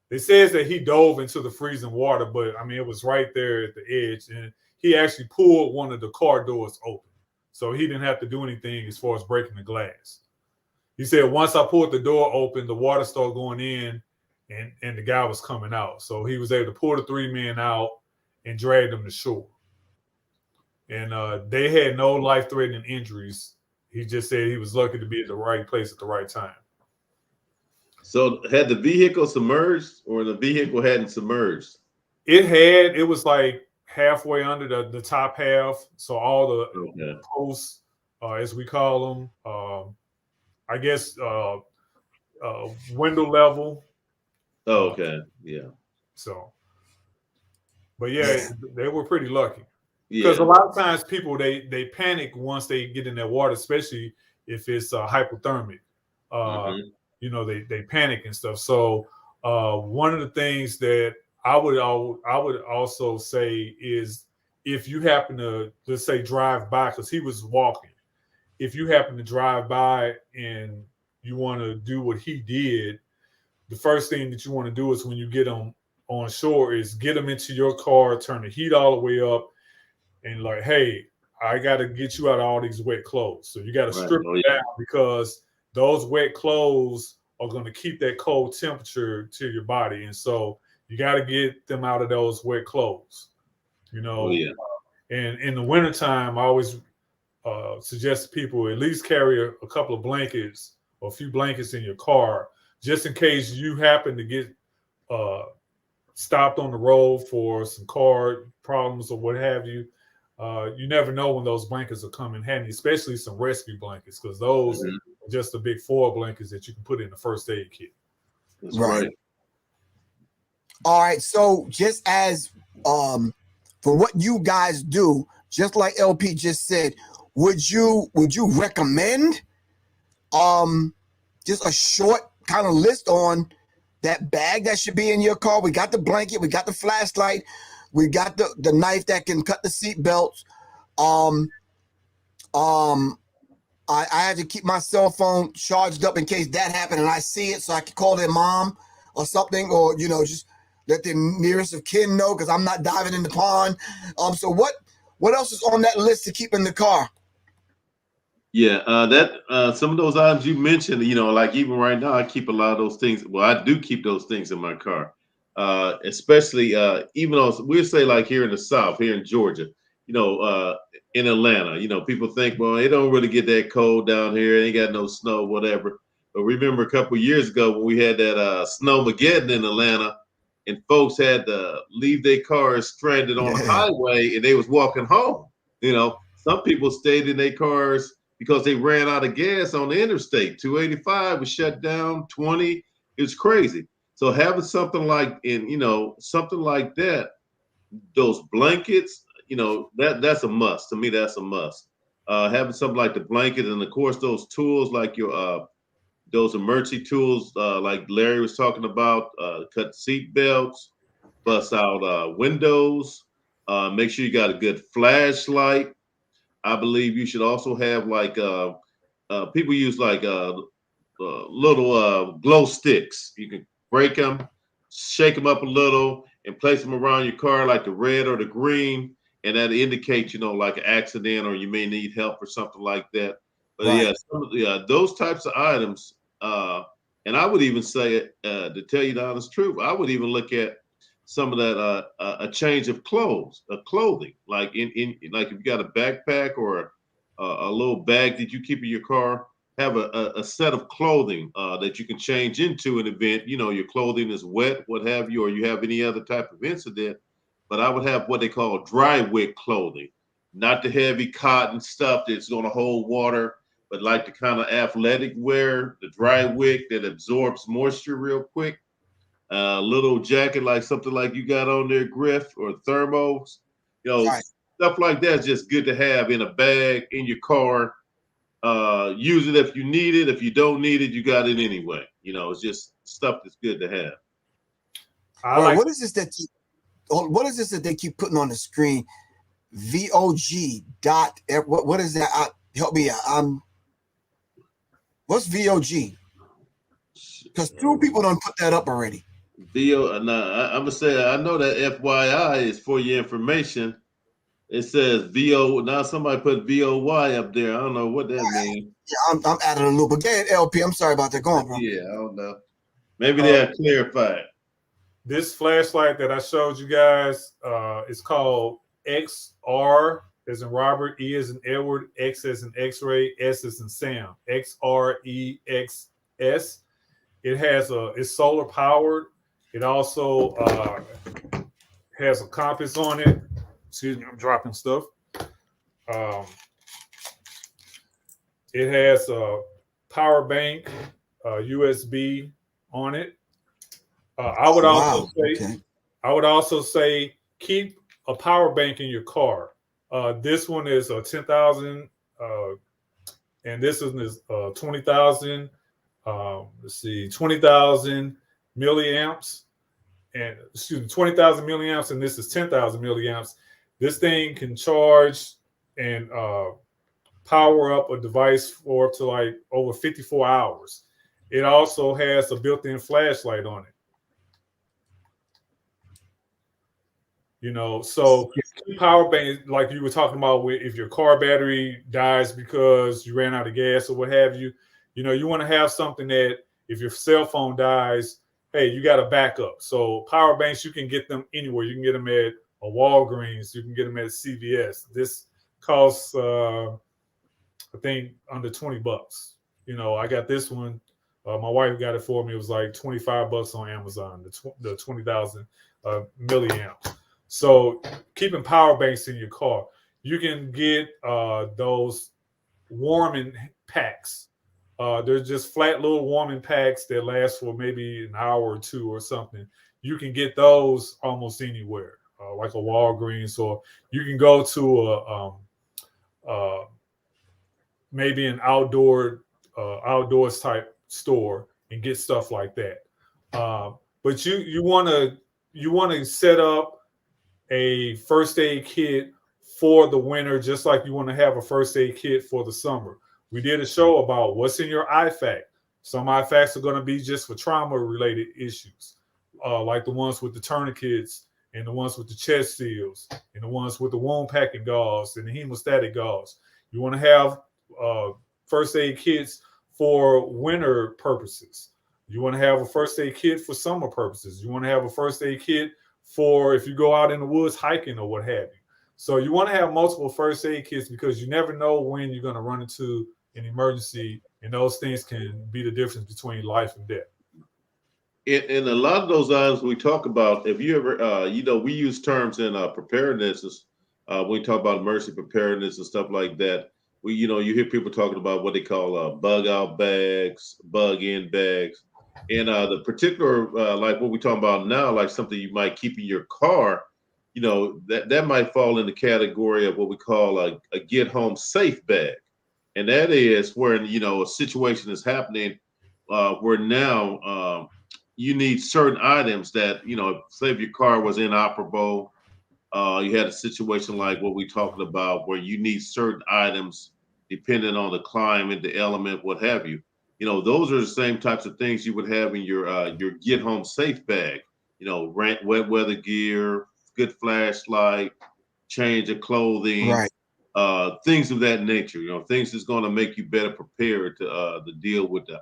it says that he dove into the freezing water, but I mean, it was right there at the edge, and he actually pulled one of the car doors open. So he didn't have to do anything as far as breaking the glass. He said, once I pulled the door open, the water started going in, and the guy was coming out. So he was able to pull the 3 men out and drag them to shore. And they had no life-threatening injuries. He just said he was lucky to be at the right place at the right time. So had the vehicle submerged, or the vehicle hadn't submerged? It was like halfway under the top half. So all the posts, as we call them, I guess window level. Oh, okay. Yeah. So, but yeah, they were pretty lucky. Because a lot of times people they panic once they get in that water, especially if it's hypothermic. They panic and stuff. So one of the things that I would also say is, if you happen to, let's say, drive by, because he was walking, if you happen to drive by and you want to do what he did, the first thing that you want to do is, when you get on shore, is get them into your car, turn the heat all the way up, and like, hey, I got to get you out of all these wet clothes. So you got to strip them down, because those wet clothes are going to keep that cold temperature to your body. And so you got to get them out of those wet clothes, And in the wintertime, I always suggest people at least carry a couple of blankets or a few blankets in your car, just in case you happen to get stopped on the road for some car problems or what have you. You never know when those blankets will come in handy, especially some rescue blankets, because those are just the big foil blankets that you can put in the first aid kit. That's right. All right. So just as for what you guys do, just like LP just said, would you recommend just a short kind of list on that bag that should be in your car? We got the blanket, we got the flashlight, we got the knife that can cut the seat belts. I had to keep my cell phone charged up in case that happened and I see it, so I can call their mom or something, or just let the nearest of kin know, because I'm not diving in the pond. So what else is on that list to keep in the car? Yeah, some of those items you mentioned, like even right now, I keep a lot of those things. Well, I do keep those things in my car, especially even though we'll say like here in the South, here in Georgia, in Atlanta, people think, well, it don't really get that cold down here. It ain't got no snow, whatever. But remember a couple of years ago when we had that snowmageddon in Atlanta, and folks had to leave their cars stranded on the highway, and they was walking home. Some people stayed in their cars because they ran out of gas on the interstate. 285 was shut down. 20, it was crazy. So having something like something like that, those blankets, that's a must. To me, that's a must. Having something like the blanket, and of course those tools like your those emergency tools, like Larry was talking about, cut seat belts, bust out windows, make sure you got a good flashlight. I believe you should also have like people use like little glow sticks. You can break them, shake them up a little, and place them around your car, like the red or the green, and that indicates, like an accident or you may need help or something like that. But those types of items, and I would even say, to tell you the honest truth, I would even look at some of that a change of clothing, like in like if you got a backpack or a little bag that you keep in your car, have a set of clothing that you can change into an event. Your clothing is wet, what have you, or you have any other type of incident. But I would have what they call dry wick clothing, not the heavy cotton stuff that's going to hold water, but like the kind of athletic wear, the dry wick that absorbs moisture real quick. Little jacket, like something like you got on there, Griff, or thermos, stuff like that's just good to have in a bag in your car. Use it if you need it. If you don't need it, you got it anyway. It's just stuff that's good to have. What is this that they keep putting on the screen? VOG dot. What is that? Help me out. What's VOG? Because 2 people don't put that up already. I'm gonna say I know that FYI is for your information. It says VO. Now somebody put VOY up there. I don't know what that means. Yeah, I'm out of the loop again. LP, I'm sorry about that. Go on, bro. Yeah, I don't know. Maybe they have clarified. This flashlight that I showed you guys is called XR as in Robert, E as in Edward, X as in X-ray, S as in Sam. XREXS. It's solar powered. It also has a compass on it. Excuse me, I'm dropping stuff. It has a power bank, USB on it. I would also say keep a power bank in your car. This one is 10,000, and this one is 20,000. Let's see, 20,000 milliamps, and 20,000 milliamps, and this is 10,000 milliamps. This thing can charge and power up a device for up to like over 54 hours. It also has a built-in flashlight on it. So power bank, like you were talking about, if your car battery dies because you ran out of gas or what have you, you want to have something that if your cell phone dies, hey, you got a backup. So power banks, you can get them anywhere. You can get them at a Walgreens. You can get them at CVS. This costs, I think, under $20. You know, I got this one. My wife got it for me. It was like $25 on Amazon, the 20,000 milliamps. So keeping power banks in your car. You can get those warming packs. They're just flat little warming packs that last for maybe an hour or two or something. You can get those almost anywhere, like a Walgreens, or you can go to maybe an outdoors type store and get stuff like that. But you want to set up a first aid kit for the winter, just like you want to have a first aid kit for the summer. We did a show about what's in your IFAC. Some IFACs are going to be just for trauma-related issues, like the ones with the tourniquets and the ones with the chest seals and the ones with the wound packing gauze and the hemostatic gauze. You want to have first aid kits for winter purposes. You want to have a first aid kit for summer purposes. You want to have a first aid kit for if you go out in the woods hiking or what have you. So you want to have multiple first aid kits because you never know when you're going to run into an emergency, and those things can be the difference between life and death. In a lot of those items we talk about, if you ever, we use terms in preparedness, when we talk about emergency preparedness and stuff like that. You hear people talking about what they call bug out bags, bug in bags. And the particular, like what we're talking about now, like something you might keep in your car, that might fall in the category of what we call a get home safe bag. And that is where, a situation is happening where now you need certain items that, say if your car was inoperable, you had a situation like what we're talking about where you need certain items depending on the climate, the element, what have you. Those are the same types of things you would have in your get home safe bag. Wet weather gear, good flashlight, change of clothing, Right. Things of that nature. Things that's going to make you better prepared to deal with the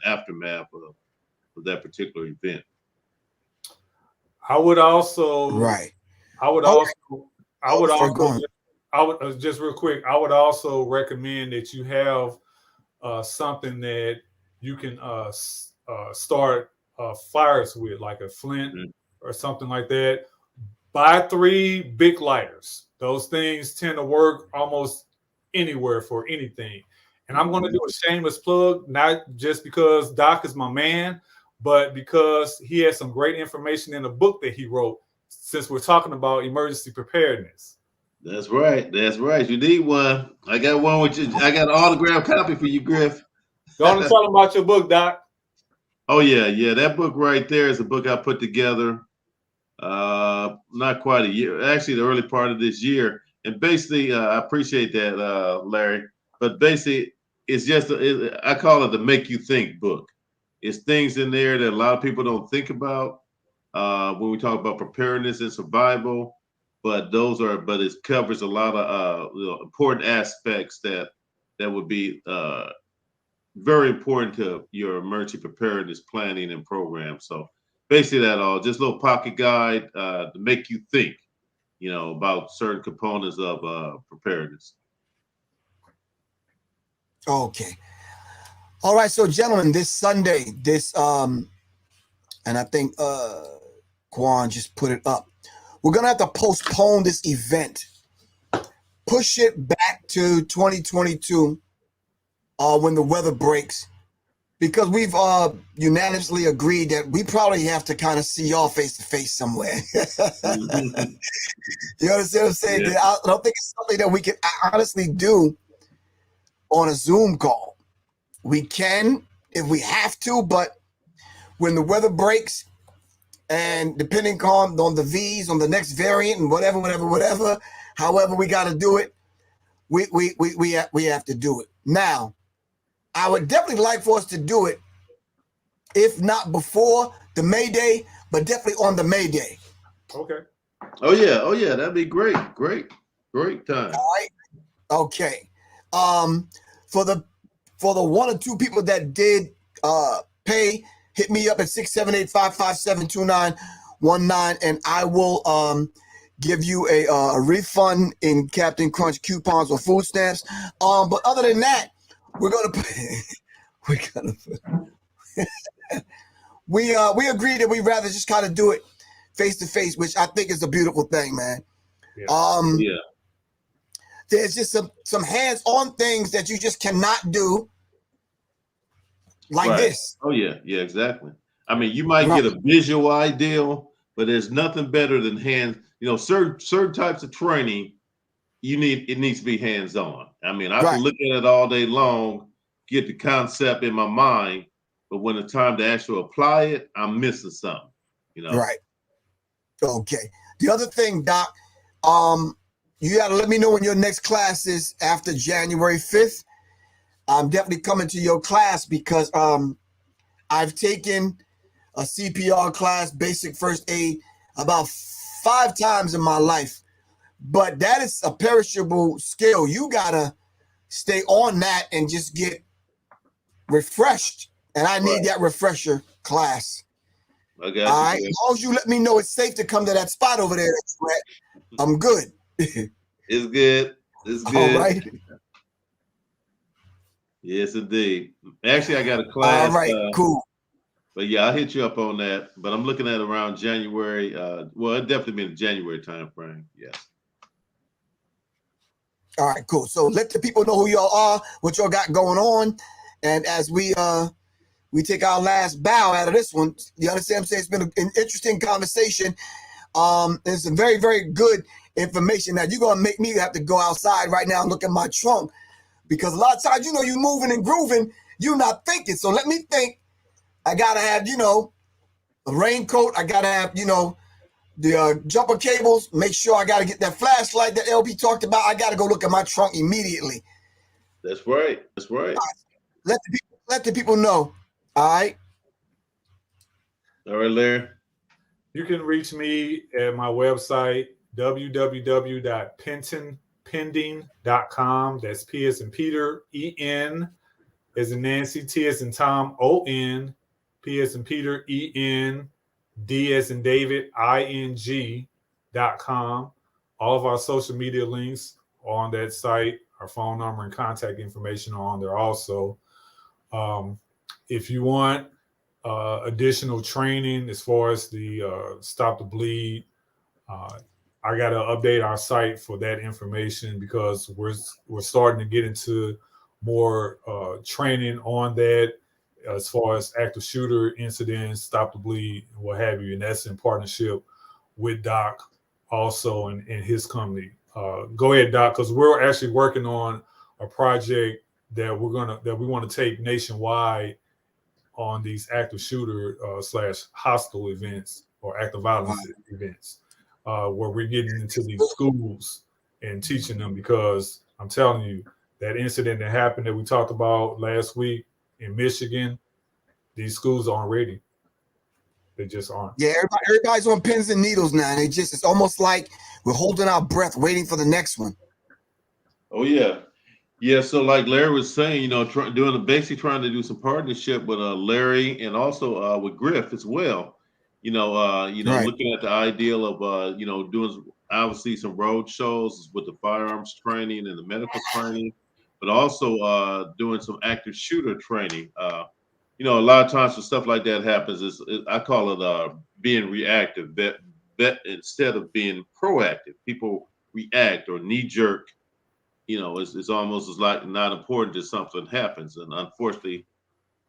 aftermath of that particular event. I would also, Right. Just real quick, I would also recommend that you have something that you can start fires with, like a flint or something like that. Buy 3 big lighters. Those things tend to work almost anywhere for anything. And I'm going to do a shameless plug, not just because Doc is my man, but because he has some great information in a book that he wrote, since we're talking about emergency preparedness. That's right. You need one. I got one with you. I got an autographed copy for you, Griff. Go on and tell them about your book, Doc. Oh, yeah. That book right there is a book I put together not quite a year, actually the early part of this year. And basically, I appreciate that, Larry. But basically, it's just, I call it the Make You Think book. It's things in there that a lot of people don't think about when we talk about preparedness and survival. But it covers a lot of important aspects that would be very important to your emergency preparedness planning and program. So basically that all, just a little pocket guide to make you think, about certain components of preparedness. Okay. All right. So gentlemen, this Sunday, and I think Quan just put it up. We're going to have to postpone this event, push it back to 2022 when the weather breaks, because we've unanimously agreed that we probably have to kind of see y'all face to face somewhere. You understand what I'm saying? Yeah. I don't think it's something that we can honestly do on a Zoom call. We can if we have to, but when the weather breaks, and depending on the V's, on the next variant, and whatever, however we got to do it, we have to do it. Now, I would definitely like for us to do it, if not before the Mayday, but definitely on the Mayday. Okay. Oh yeah, that'd be great time. All right. Okay. For the 1 or 2 people that did pay, hit me up at 678-557-29. and I will give you a refund in Captain Crunch coupons or food stamps. But other than that, we're gonna we agreed that we'd rather just kind of do it face to face, which I think is a beautiful thing, man. Yeah. There's just some hands-on things that you just cannot do like this. Oh yeah, exactly. I mean, you might get a visual ideal, but there's nothing better than hands. You know, certain types of training, it needs to be hands-on. I mean, I can look at it all day long, get the concept in my mind, but when it's time to actually apply it, I'm missing something. You know. Right. Okay. The other thing, Doc, you got to let me know when your next class is after January 5th. I'm definitely coming to your class because I've taken a CPR class, basic first aid, about 5 times in my life. But that is a perishable skill. You got to stay on that and just get refreshed. And I need that refresher class. I got all right. As long as you let me know it's safe to come to that spot over there, I'm good. It's good. It's good. All right. Yes, indeed. Actually, I got a class. All right, cool. But yeah, I'll hit you up on that. But I'm looking at around January. Well, it definitely been a January time frame. Yes. All right, cool. So let the people know who y'all are, what y'all got going on. And as we take our last bow out of this one, you understand what I'm saying? It's been an interesting conversation. There's some very, very good information. Now, you're going to make me have to go outside right now and look at my trunk because a lot of times, you know, you moving and grooving, you're not thinking. So let me think. I got to have, you know, a raincoat. I got to have, you know, the jumper cables. Make sure I got to get that flashlight that LB talked about. I got to go look at my trunk immediately. That's right. That's right. Let the people know. All right. All right, Larry. You can reach me at my website, www.pentonpending.com. That's P as in Peter, E-N as in Nancy, T as in Tom, O-N, P as in Peter, E-N, D as in David, I-N-G.com. All of our social media links are on that site. Our phone number and contact information are on there also. If you want additional training as far as the Stop the Bleed, I got to update our site for that information because we're starting to get into more training on that as far as active shooter incidents, Stop the Bleed, and what have you. And that's in partnership with Doc also and his company. Go ahead, Doc, because we're actually working on a project that we want to take nationwide on these active shooter / hostile events or active violence events, where we're getting into these schools and teaching them, because I'm telling you, that incident that happened that we talked about last week in Michigan, these schools aren't ready. They just aren't. Yeah, everybody's on pins and needles now. And it's almost like we're holding our breath, waiting for the next one. Oh, yeah. Yeah, so like Larry was saying, you know, trying to do some partnership with Larry and also with Griff as well. Looking at the ideal of doing obviously some road shows with the firearms training and the medical training, but also doing some active shooter training. A lot of times when stuff like that happens, I call it being reactive. That instead of being proactive, people react or knee jerk. It's almost as like not important that something happens. And unfortunately,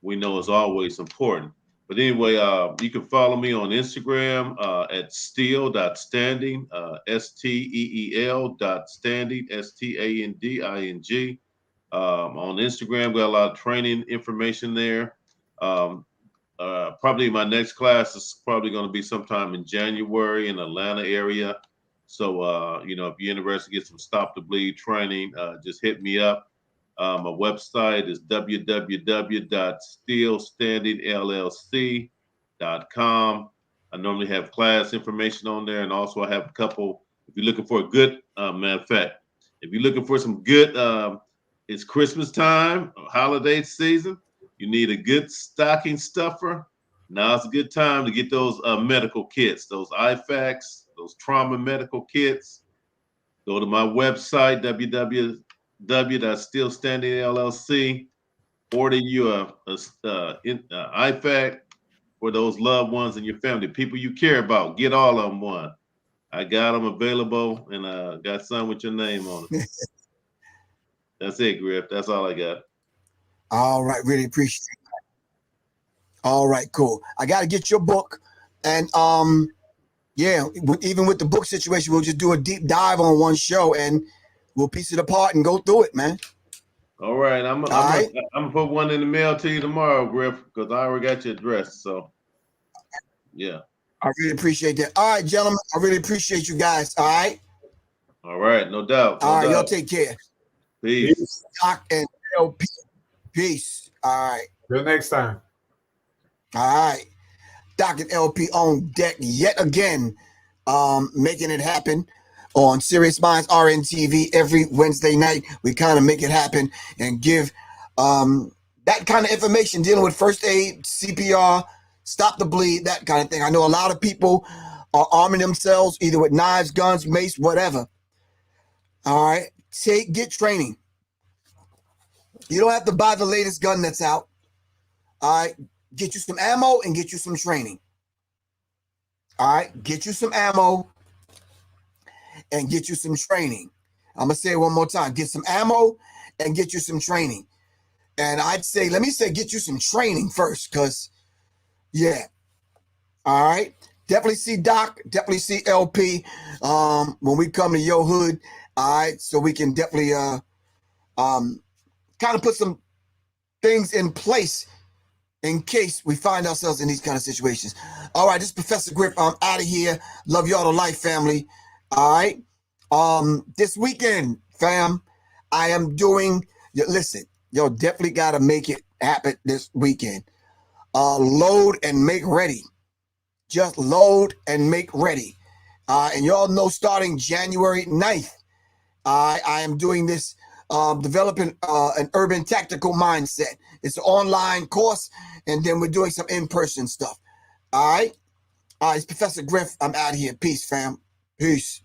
we know it's always important. But anyway, you can follow me on Instagram at steel.standing, STEEL.standing, STANDING. On Instagram, got a lot of training information there. Probably my next class is probably going to be sometime in January in the Atlanta area. So, if you're interested to get some Stop the Bleed training, just hit me up. My website is www.steelstandingllc.com. I normally have class information on there, and also I have a couple. If you're looking for a good, matter of fact, if you're looking for some good, it's Christmas time, holiday season. You need a good stocking stuffer. Now's a good time to get those medical kits, those IFAKs, those trauma medical kits. Go to my website, www.stillstandingllc. Order you a IFAK for those loved ones in your family, people you care about. Get all of them one. I got them available, and got some with your name on it. That's it, Griff. That's all I got. All right, really appreciate it. All right, cool. I got to get your book, and yeah, even with the book situation, we'll just do a deep dive on one show, and we'll piece it apart and go through it, man. All right, I'm gonna put one in the mail to you tomorrow, Griff, because I already got your address. So, yeah. I really appreciate that. All right, gentlemen, I really appreciate you guys. All right. All right, no doubt. All right, y'all take care. Peace. Doc and LP. Peace. All right. Till next time. All right. Doc and LP on deck yet again, making it happen on Serious Minds RNTV every Wednesday night. We kind of make it happen and give that kind of information dealing with first aid, CPR, stop the bleed, that kind of thing. I know a lot of people are arming themselves either with knives, guns, mace, whatever. All right. Get training. You don't have to buy the latest gun that's out. All right. Get you some ammo and get you some training. All right. Get you some ammo and get you some training. I'm going to say it one more time. Get some ammo and get you some training. And I'd say, let me say, get you some training first, because, yeah. All right. Definitely see Doc. Definitely see LP when we come to your hood. All right. So we can definitely kind of put some things in place in case we find ourselves in these kind of situations. All right. This is Professor Griff. I'm out of here. Love y'all to life, family. All right. This weekend, fam, I am doing, listen, y'all definitely got to make it happen this weekend. Load and make ready. Just load and make ready. And y'all know starting January 9th, I am doing this, developing an urban tactical mindset. It's an online course, and then we're doing some in-person stuff. All right. It's Professor Griff. I'm out of here. Peace, fam. Peace.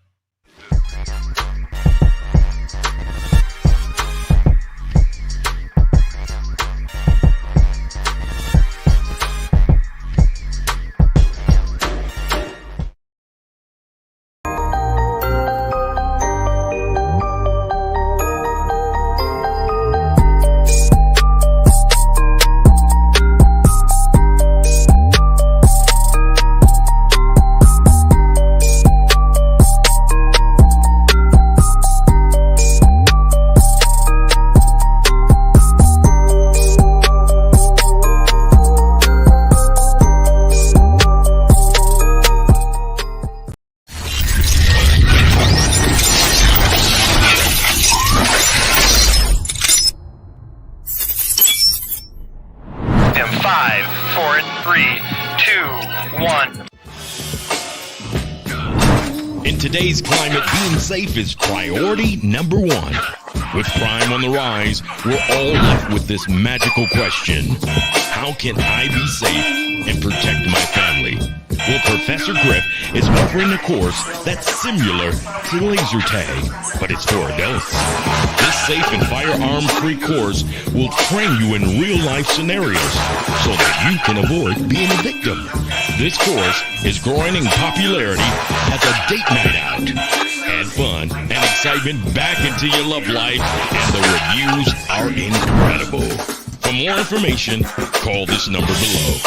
In today's climate, being safe is priority number one. With crime on the rise, we're all left with this magical question: how can I be safe and protect my family? Well, Professor Griff is offering a course that's similar to laser tag, but it's for adults. This safe and firearm-free course will train you in real-life scenarios so that you can avoid being a victim. This course is growing in popularity as a date night out. Add fun and excitement back into your love life, and the reviews are incredible. For more information, call this number below.